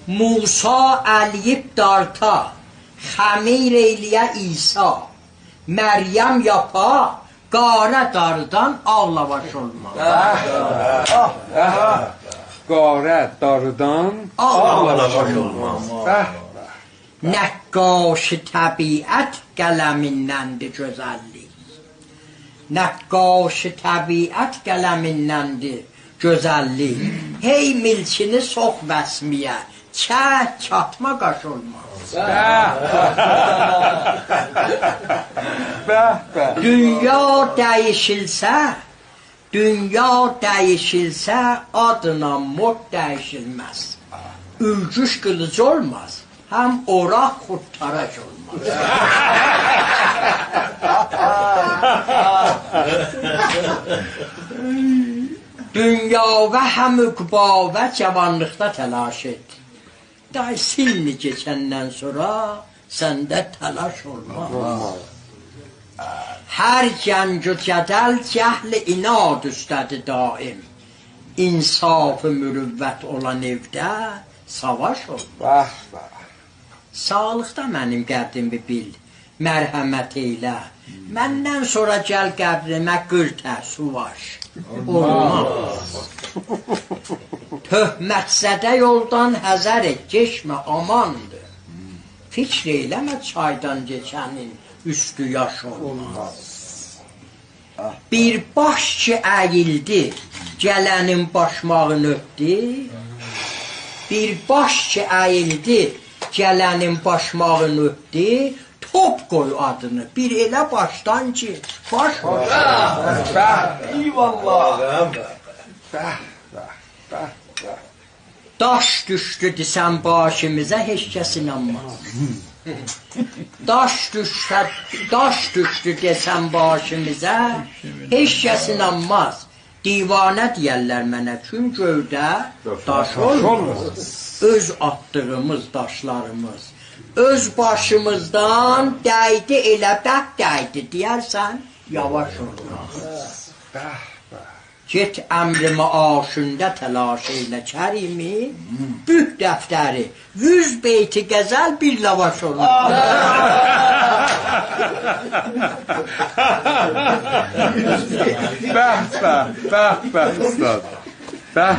Musa eləyib darta, xəmir eyliyə İsa, Məryəm yapa, qara darıdan ağlavaş olmaz. Qara darıdan ağlavaş olmaz. Nəqqaş-ı təbiət qələmindəndir gözəllik. Nəqqaş-ı təbiət qələmindəndir gözəllik. Hey milçini sox vəsmiyə, çatma qaş olmaz. Dünya dəyişilsə, adına mod dəyişilməz. Ülgüş qılıcı olmaz, həm oraq xurtarac olmaz. Dünya və həm üqbavə cavanlıqda təlaş et. Day silni keçəndən sonra səndə təlaş olmaz. Hər cəng و cədəl cəhl inad üstədir daim. İnsaf-ı mürüvvət olan evdə savaş olmaz. Sağlıqda mənim qədrimi bil, mərhəmət eylə. Məndən sonra gəl qəbrimə qırtə, suvaş. Olmaz. Töhmətzədə yoldan həzər et, geçmə, amandır. Fikr eyləmə çaydan geçənin üstü yaş olmaz. Bir baş ki əyildi, gələnin başmağını öpdü. Bir baş ki əyildi, gələnin başmağını öpdü. Top qoy adını, bir elə başdan ki, baş olsun. Eyvallah. Daş düşdü desən başımıza, heç kəs inanmaz. Daş düşdü desən başımıza, heç kəs inanmaz. Divanə deyərlər mənə, çünki göydə daş olmaz. Öz atdığımız daşlarımız, öz başımızdan dəydi, elə bək dəydi deyərsən, yavaş olmaz. Get əmri maşında təlaş eylə kərimi, büt dəftəri, 100 beyti qəzəl bir lavaş olmaz. Bəh, ustad. Bəh.